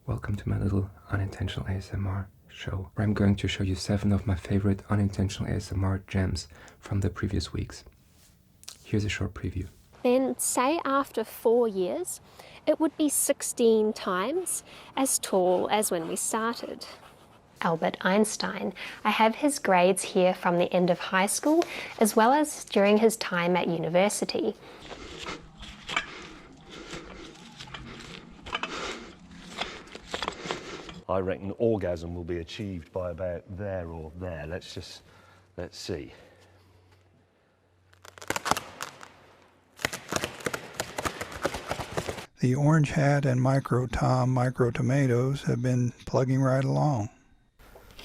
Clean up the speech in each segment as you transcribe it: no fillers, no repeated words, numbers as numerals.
Welcome to my little unintentional ASMR show, where I'm going to show you 7 of my favorite unintentional ASMR gems from the previous weeks. Here's a short preview. Then, say after 4 years, it would be 16 times as tall as when we started. Albert Einstein. I have his grades here from the end of high school, as well as during his time at university. I reckon orgasm will be achieved by about there or there. Let's see. The Orange Hat and Micro Tom Micro Tomatoes have been plugging right along.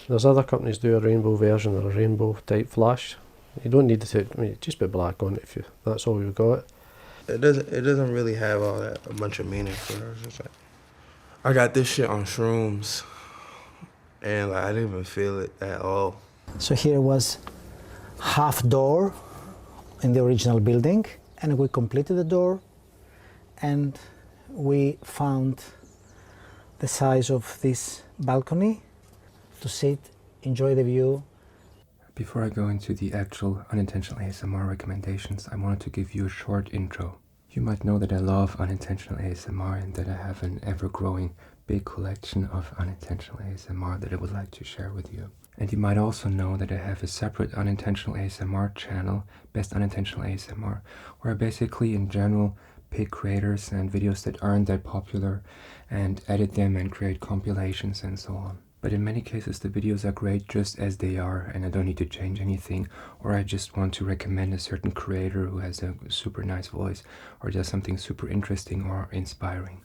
There's other companies do a rainbow version or a rainbow type flash. You don't need to, just put black on it if that's all you've got. It doesn't really have a bunch of meaning for her. It's like, I got this shit on shrooms, and I didn't even feel it at all. So here was half door in the original building, and we completed the door, and we found the size of this balcony to sit, enjoy the view. Before I go into the actual unintentional ASMR recommendations, I wanted to give you a short intro. You might know that I love unintentional ASMR and that I have an ever-growing big collection of unintentional ASMR that I would like to share with you. And you might also know that I have a separate unintentional ASMR channel, Best Unintentional ASMR, where I basically in general pick creators and videos that aren't that popular and edit them and create compilations and so on. But in many cases the videos are great just as they are and I don't need to change anything, or I just want to recommend a certain creator who has a super nice voice or does something super interesting or inspiring.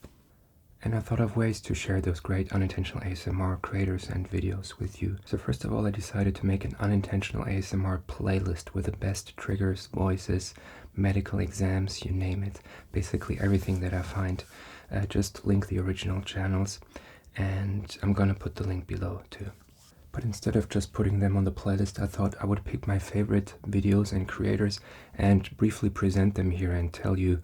And I thought of ways to share those great unintentional ASMR creators and videos with you. So first of all, I decided to make an unintentional ASMR playlist with the best triggers, voices, medical exams, you name it. Basically everything that I find. Just link the original channels. And I'm gonna put the link below too. But instead of just putting them on the playlist, I thought I would pick my favorite videos and creators and briefly present them here and tell you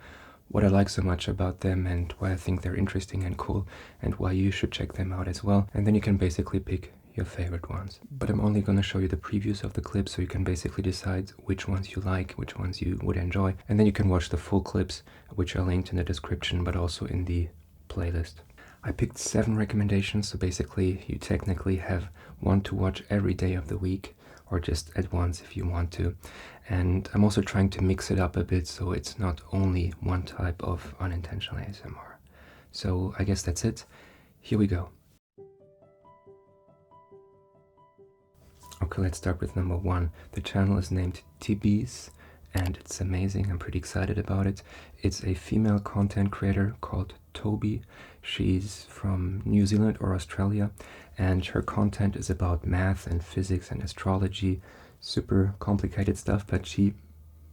what I like so much about them and why I think they're interesting and cool and why you should check them out as well. And then you can basically pick your favorite ones. But I'm only gonna show you the previews of the clips so you can basically decide which ones you like, which ones you would enjoy. And then you can watch the full clips, which are linked in the description but also in the playlist. I picked 7 recommendations, so basically you technically have one to watch every day of the week, or just at once if you want to. And I'm also trying to mix it up a bit so it's not only one type of unintentional ASMR. So I guess that's it. Here we go. Okay, let's start with number 1. The channel is named TB's and it's amazing. I'm pretty excited about it. It's a female content creator called Toby. She's from New Zealand or Australia, and her content is about math and physics and astrology, super complicated stuff, but she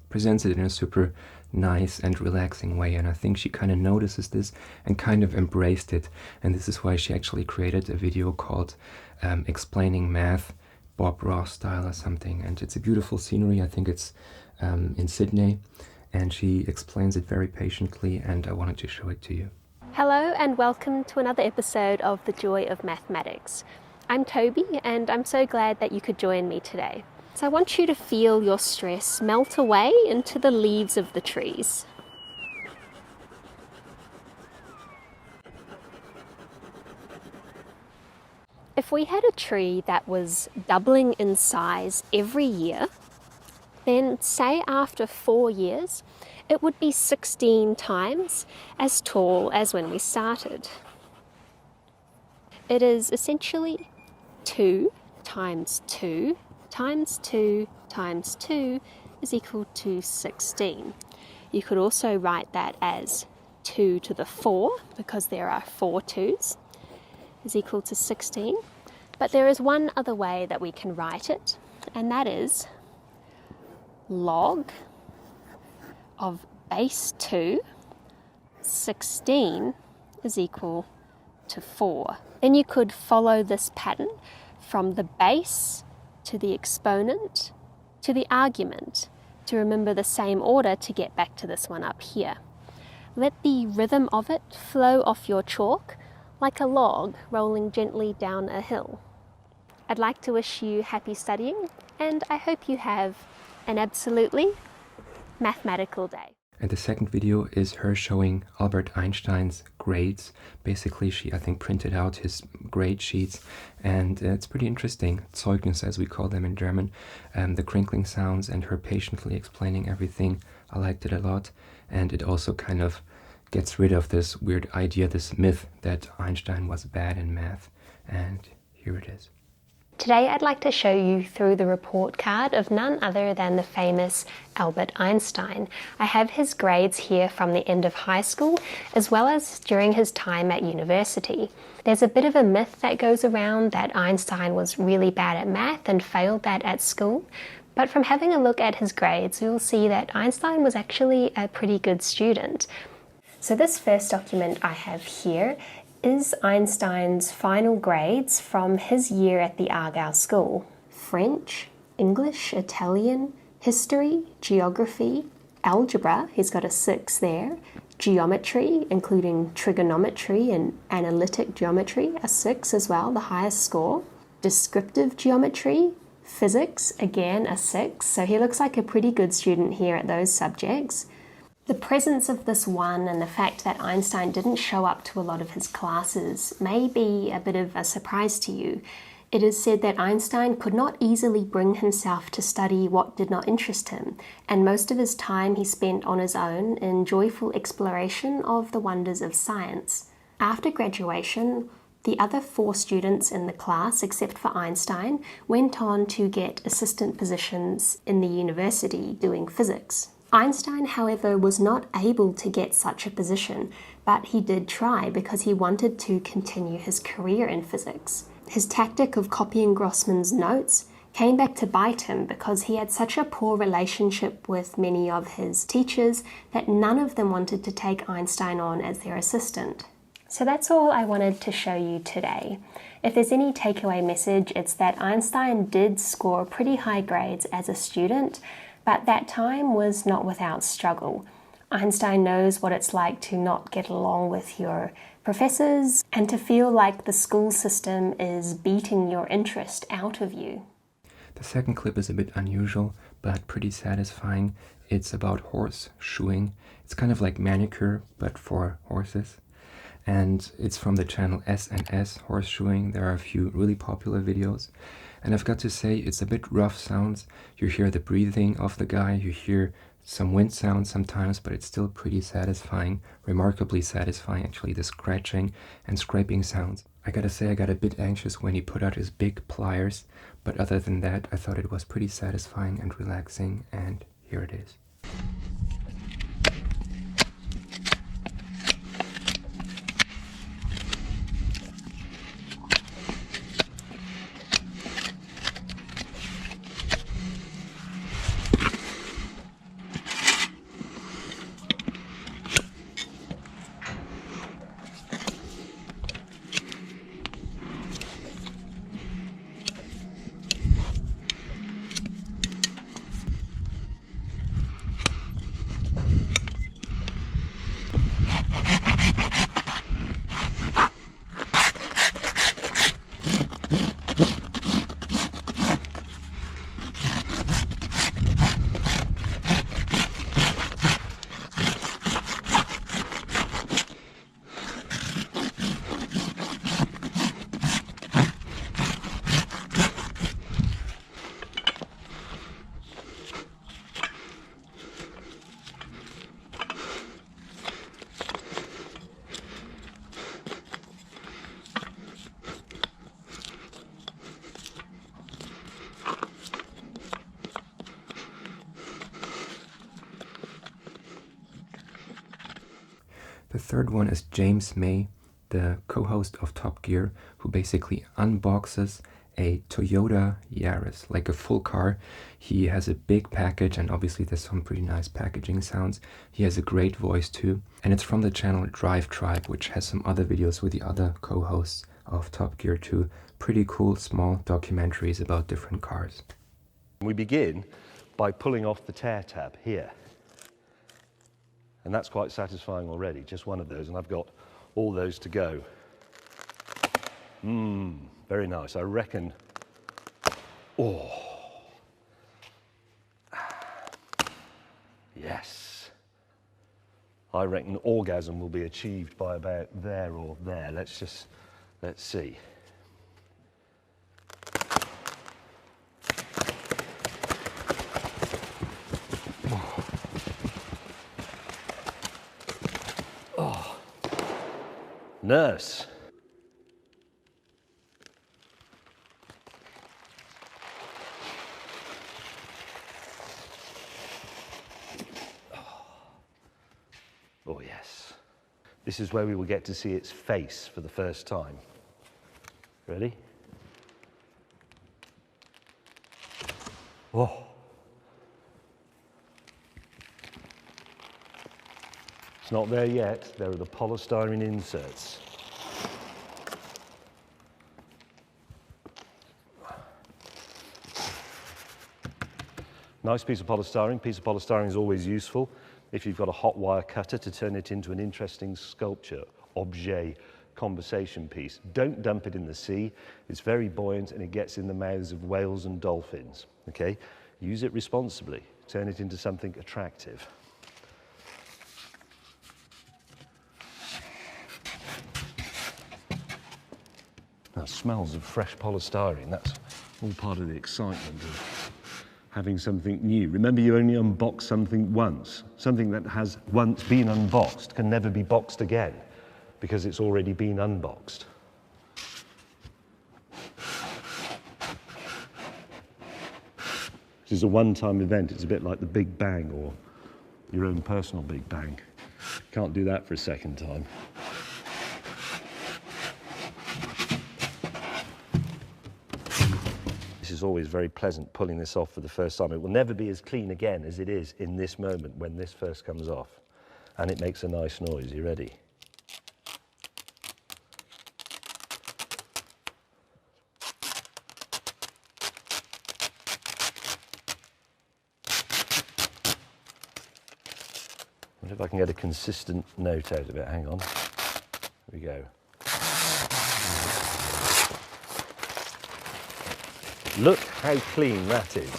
presents it in a super nice and relaxing way, and I think she kind of notices this and kind of embraced it, and this is why she actually created a video called Explaining Math, Bob Ross style or something, and it's a beautiful scenery. I think it's in Sydney, and she explains it very patiently, and I wanted to show it to you. Hello and welcome to another episode of The Joy of Mathematics. I'm Toby and I'm so glad that you could join me today. So I want you to feel your stress melt away into the leaves of the trees. If we had a tree that was doubling in size every year, then say after 4 years, it would be 16 times as tall as when we started. It is essentially 2 times 2 times 2 times 2 is equal to 16. You could also write that as 2 to the 4, because there are 4 2's, is equal to 16. But there is one other way that we can write it, and that is log of base 2, 16 is equal to 4. Then you could follow this pattern from the base to the exponent to the argument to remember the same order to get back to this one up here. Let the rhythm of it flow off your chalk like a log rolling gently down a hill. I'd like to wish you happy studying, and I hope you have an absolutely mathematical day. And the second video is her showing Albert Einstein's grades. Basically, she, I think, printed out his grade sheets, and it's pretty interesting. Zeugnis, as we call them in German. The crinkling sounds and her patiently explaining everything. I liked it a lot, and it also kind of gets rid of this weird idea, this myth that Einstein was bad in math. And here it is. Today I'd like to show you through the report card of none other than the famous Albert Einstein. I have his grades here from the end of high school as well as during his time at university. There's a bit of a myth that goes around that Einstein was really bad at math and failed that at school, but from having a look at his grades you'll see that Einstein was actually a pretty good student. So this first document I have here is Einstein's final grades from his year at the Argyle School. French, English, Italian, history, geography, algebra, he's got a 6 there, geometry, including trigonometry and analytic geometry, a 6 as well, the highest score, descriptive geometry, physics, again a 6, so he looks like a pretty good student here at those subjects. The presence of this 1 and the fact that Einstein didn't show up to a lot of his classes may be a bit of a surprise to you. It is said that Einstein could not easily bring himself to study what did not interest him, and most of his time he spent on his own in joyful exploration of the wonders of science. After graduation, the other 4 students in the class, except for Einstein, went on to get assistant positions in the university doing physics. Einstein, however, was not able to get such a position, but he did try because he wanted to continue his career in physics. His tactic of copying Grossman's notes came back to bite him because he had such a poor relationship with many of his teachers that none of them wanted to take Einstein on as their assistant. So that's all I wanted to show you today. If there's any takeaway message, it's that Einstein did score pretty high grades as a student, but that time was not without struggle. Einstein knows what it's like to not get along with your professors and to feel like the school system is beating your interest out of you. The second clip is a bit unusual, but pretty satisfying. It's about horseshoeing. It's kind of like manicure, but for horses. And it's from the channel S&S Horseshoeing. There are a few really popular videos. And I've got to say, it's a bit rough sounds. You hear the breathing of the guy, you hear some wind sounds sometimes, but it's still pretty satisfying, remarkably satisfying actually, the scratching and scraping sounds. I gotta say, I got a bit anxious when he put out his big pliers, but other than that, I thought it was pretty satisfying and relaxing, and here it is. The third one is James May, the co-host of Top Gear, who basically unboxes a Toyota Yaris, like a full car. He has a big package, and obviously there's some pretty nice packaging sounds. He has a great voice too, and it's from the channel Drive Tribe, which has some other videos with the other co-hosts of Top Gear too. Pretty cool small documentaries about different cars. We begin by pulling off the tear tab here. And that's quite satisfying already, just one of those, and I've got all those to go. Very nice. I reckon. Oh. Yes. I reckon orgasm will be achieved by about there or there. Let's see. Oh. Nurse. Oh yes. This is where we will get to see its face for the first time. Ready? Oh. It's not there yet. There are the polystyrene inserts. Nice piece of polystyrene. Piece of polystyrene is always useful if you've got a hot wire cutter to turn it into an interesting sculpture, objet, conversation piece. Don't dump it in the sea. It's very buoyant and it gets in the mouths of whales and dolphins. Okay? Use it responsibly. Turn it into something attractive. That smells of fresh polystyrene. That's all part of the excitement of having something new. Remember, you only unbox something once. Something that has once been unboxed can never be boxed again because it's already been unboxed. This is a one-time event. It's a bit like the Big Bang or your own personal Big Bang. Can't do that for a second time. It's always very pleasant pulling this off for the first time. It will never be as clean again as it is in this moment when this first comes off. And it makes a nice noise. You ready? I wonder if I can get a consistent note out of it. Hang on. Here we go. Look how clean that is.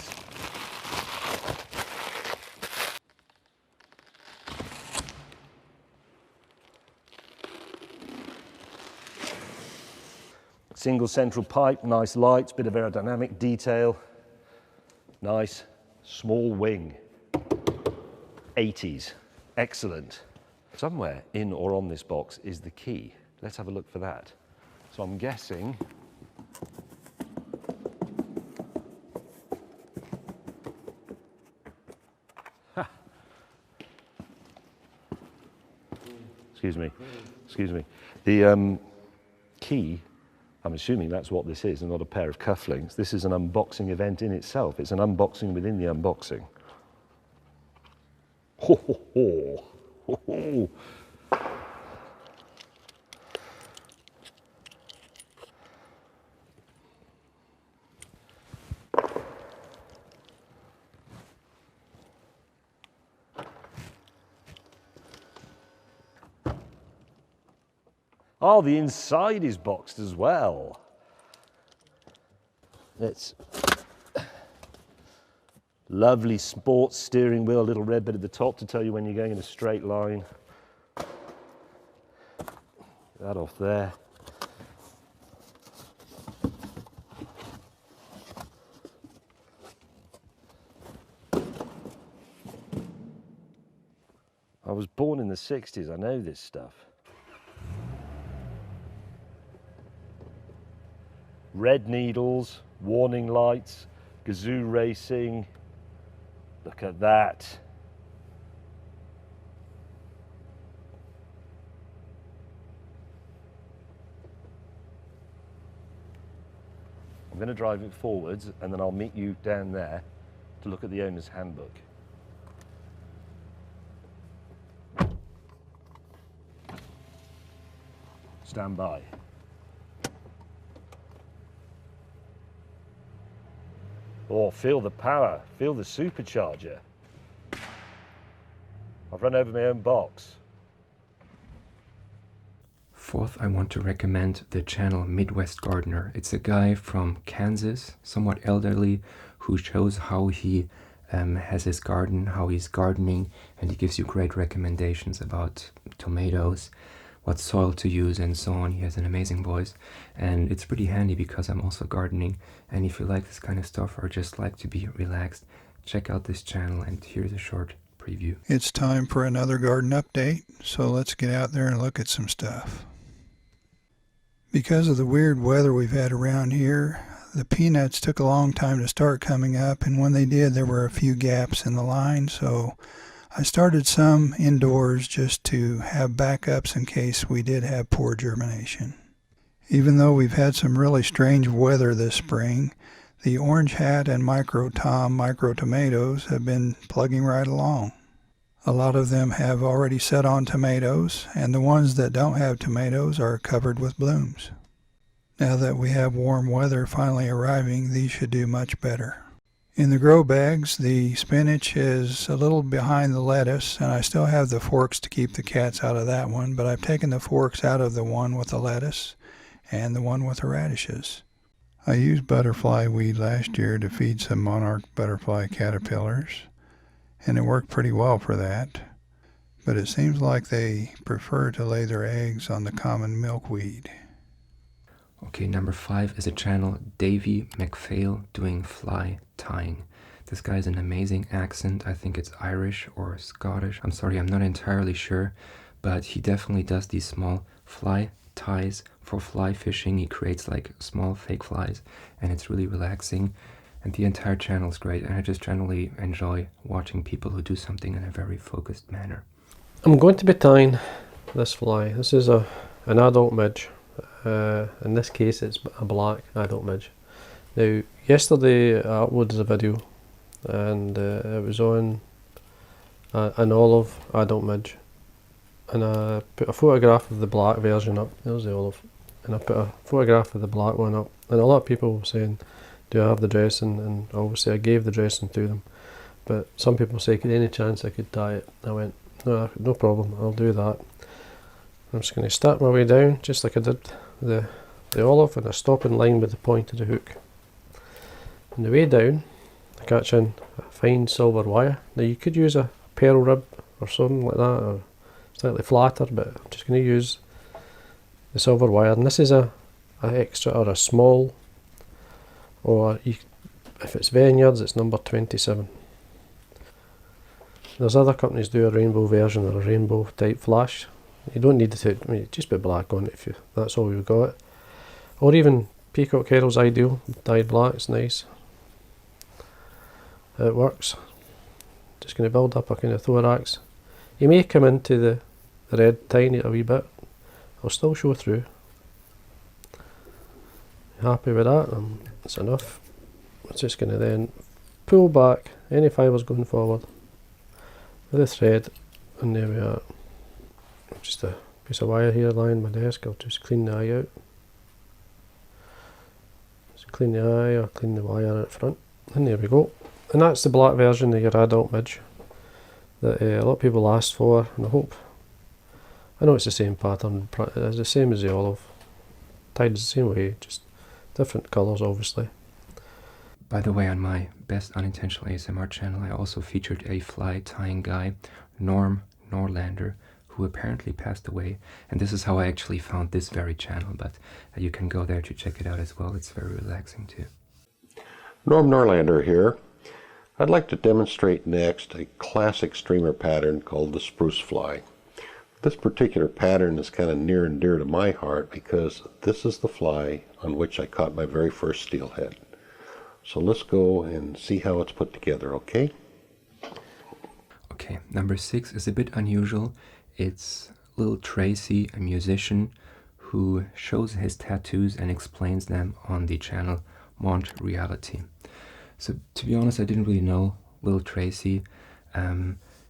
Single central pipe, nice lights, bit of aerodynamic detail. Nice, small wing. 80s, excellent. Somewhere in or on this box is the key. Let's have a look for that. So I'm guessing Excuse me. The key, I'm assuming that's what this is and not a pair of cufflinks. This is an unboxing event in itself. It's an unboxing within the unboxing. Ho, ho, ho. Ho, ho. Oh, the inside is boxed as well. It's lovely sports steering wheel, little red bit at the top to tell you when you're going in a straight line. That off there. I was born in the 60s, I know this stuff. Red needles, warning lights, Gazoo racing. Look at that. I'm going to drive it forwards and then I'll meet you down there to look at the owner's handbook. Stand by. Oh, feel the power, feel the supercharger. I've run over my own box. Fourth, I want to recommend the channel Midwest Gardener. It's a guy from Kansas, somewhat elderly, who shows how he has his garden, how he's gardening, and he gives you great recommendations about tomatoes, what soil to use, and so on. He has an amazing voice, and it's pretty handy because I'm also gardening, and if you like this kind of stuff or just like to be relaxed, check out this channel, and here's a short preview. It's time for another garden update, so let's get out there and look at some stuff. Because of the weird weather we've had around here, the peanuts took a long time to start coming up, and when they did, there were a few gaps in the line, so I started some indoors just to have backups in case we did have poor germination. Even though we've had some really strange weather this spring, the orange hat and micro tomatoes have been plugging right along. A lot of them have already set on tomatoes, and the ones that don't have tomatoes are covered with blooms. Now that we have warm weather finally arriving, these should do much better. In the grow bags, the spinach is a little behind the lettuce, and I still have the forks to keep the cats out of that one, but I've taken the forks out of the one with the lettuce and the one with the radishes. I used butterfly weed last year to feed some monarch butterfly caterpillars, and it worked pretty well for that, but it seems like they prefer to lay their eggs on the common milkweed. Okay, number 5 is a channel Davy McPhail doing fly tying. This guy has an amazing accent. I think it's Irish or Scottish. I'm sorry, I'm not entirely sure, but he definitely does these small fly ties for fly fishing. He creates like small fake flies, and it's really relaxing, and the entire channel is great, and I just generally enjoy watching people who do something in a very focused manner. I'm going to be tying this fly. This is an adult midge. In this case it's a black adult midge. Now yesterday I uploaded a video and it was on an olive adult midge, and I put a photograph of the black version up. There's the olive, and I put a photograph of the black one up, and a lot of people were saying, do I have the dressing? And obviously I gave the dressing to them, but some people say, could any chance I could dye it? I went, no problem, I'll do that. I'm just going to start my way down just like I did the olive, and I stop in line with the point of the hook. On the way down I catch in a fine silver wire. Now you could use a pearl rib or something like that, or slightly flatter, but I'm just going to use the silver wire, and this is a extra or a small, or if it's vineyards it's number 27. There's other companies do a rainbow version or a rainbow type flash. You don't need to, just put black on it if that's all you've got. Or even peacock herald's ideal, dyed black, it's nice. It works. Just going to build up a kind of thorax. You may come into the red tiny a wee bit. I'll still show through. Happy with that? That's enough. I'm just going to then pull back any fibres going forward with the thread, and there we are. Just a piece of wire here lying on my desk. I'll just clean the eye out. Just clean the eye or clean the wire at front, and there we go. And that's the black version of your adult midge that a lot of people asked for, and I know it's the same pattern, it's the same as the olive, tied the same way, just different colours obviously. By the way, on my best unintentional ASMR channel I also featured a fly tying guy, Norm Norlander, who apparently passed away, and this is how I actually found this very channel, but you can go there to check it out as well. It's very relaxing too. Norm Norlander here. I'd like to demonstrate next a classic streamer pattern called the spruce fly. This particular pattern is kind of near and dear to my heart because this is the fly on which I caught my very first steelhead. So let's go and see how it's put together, okay? Okay, number 6 is a bit unusual. It's little Tracy, a musician, who shows his tattoos and explains them on the channel Mont Reality. So to be honest, I didn't really know little Tracy.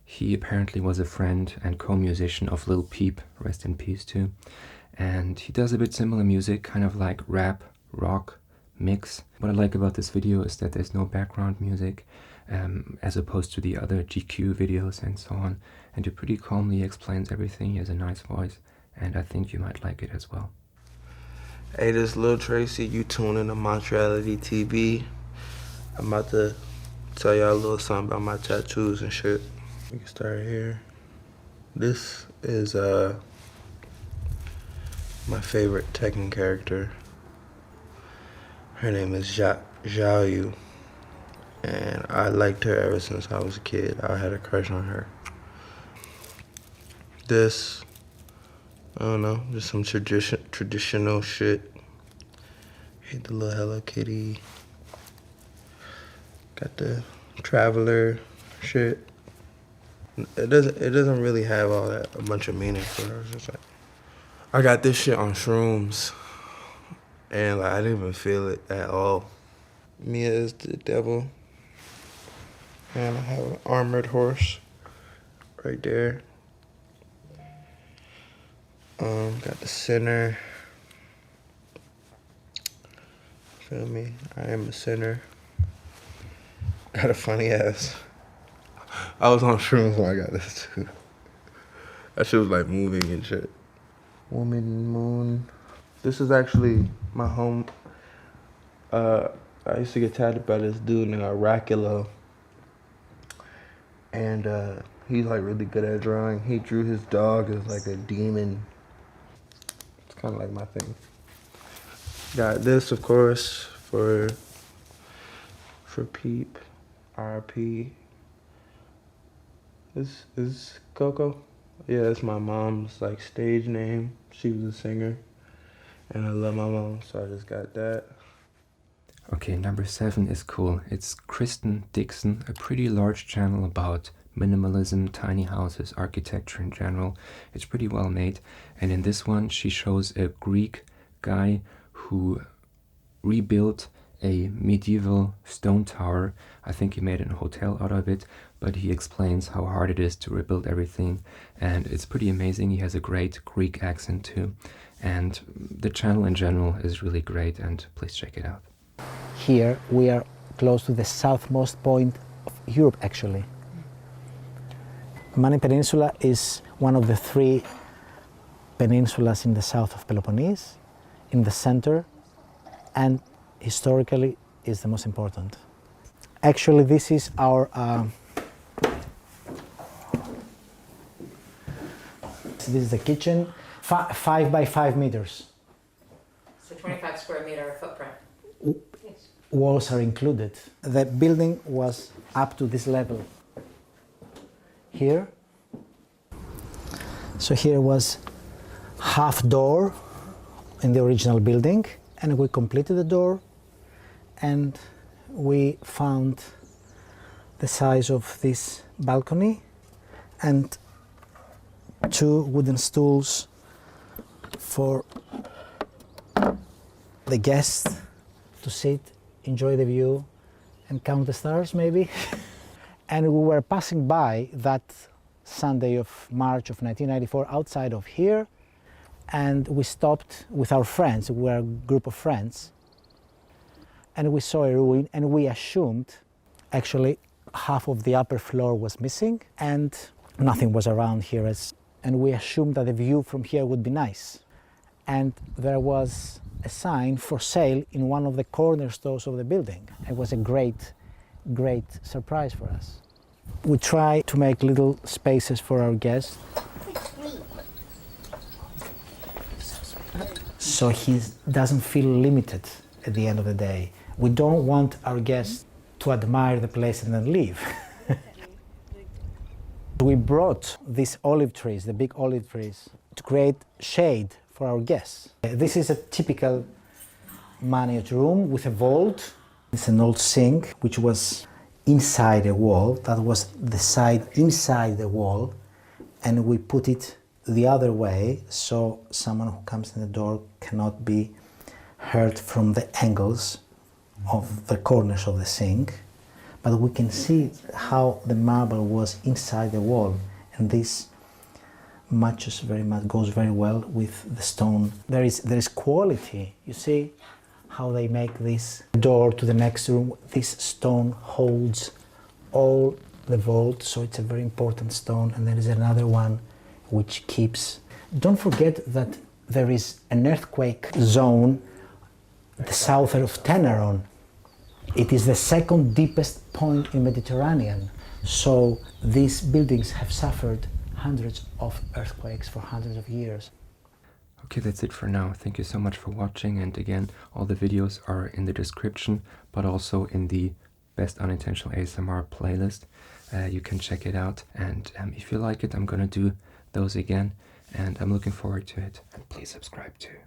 He apparently was a friend and co-musician of Lil Peep, rest in peace too. And he does a bit similar music, kind of like rap, rock mix. What I like about this video is that there's no background music, as opposed to the other GQ videos and so on. And he pretty calmly explains everything. He has a nice voice, and I think you might like it as well. Hey, this little Tracy, you tune in to Montreality TV. I'm about to tell y'all a little something about my tattoos and shit. We can start here. This is my favorite Tekken character. Her name is Zhao Yu, and I liked her ever since I was a kid. I had a crush on her. This, I don't know, just some traditional shit. Hate the little Hello Kitty. Got the Traveler shit. It doesn't really have a bunch of meaning for her. It's just like, I got this shit on shrooms, and like I didn't even feel it at all. Mia is the devil, and I have an armored horse right there. Got the sinner. Feel me? I am a sinner. Got a funny ass. I was on shrooms when I got this too. That shit was like moving and shit. Woman Moon. This is actually my home. I used to get tattooed by this dude named Oraculo. And he's like really good at drawing. He drew his dog as like a demon. It's kind of like my thing. Got this, of course, for Peep, RP. This is Coco. Yeah, that's my mom's like stage name. She was a singer, and I love my mom, so I just got that. Okay, number 7 is cool. It's Kristen Dixon, a pretty large channel about minimalism, tiny houses, architecture in general. It's pretty well made, and in this one she shows a Greek guy who rebuilt a medieval stone tower. I think he made a hotel out of it, but he explains how hard it is to rebuild everything, and it's pretty amazing. He has a great Greek accent too, and the channel in general is really great, and please check it out. Here we are close to the southmost point of Europe, actually. Mani Peninsula is one of the 3 peninsulas in the south of Peloponnese, in the center, and historically is the most important. Actually, this is our this is the kitchen, 5 by 5 meters. So 25 square meter footprint. Walls are included. The building was up to this level here. So here was half door in the original building, and we completed the door, and we found the size of this balcony and 2 wooden stools for the guests to sit, enjoy the view, and count the stars maybe. And we were passing by that Sunday of March of 1994 outside of here, and we stopped with our friends. We were a group of friends, and we saw a ruin, and we assumed actually half of the upper floor was missing and nothing was around here, and we assumed that the view from here would be nice. And there was a sign for sale in one of the cornerstones of the building. It was a great surprise for us. We try to make little spaces for our guests, so he doesn't feel limited at the end of the day. We don't want our guests to admire the place and then leave. We brought these olive trees, the big olive trees, to create shade for our guests. This is a typical Marriott room with a vault. It's an old sink which was inside a wall. That was the side inside the wall, and we put it the other way so someone who comes in the door cannot be hurt from the angles of the corners of the sink. But we can see how the marble was inside the wall, and this matches very much, goes very well with the stone. There is quality. You see how they make this door to the next room. This stone holds all the vault, so it's a very important stone. And there is another one which keeps Don't forget that there is an earthquake zone the south of Teneron. It is the second deepest point in Mediterranean. So these buildings have suffered hundreds of earthquakes for hundreds of years. Okay, that's it for now. Thank you so much for watching, and again, all the videos are in the description, but also in the Best Unintentional ASMR playlist. You can check it out, and if you like it, I'm gonna do those again, and I'm looking forward to it. And please subscribe too.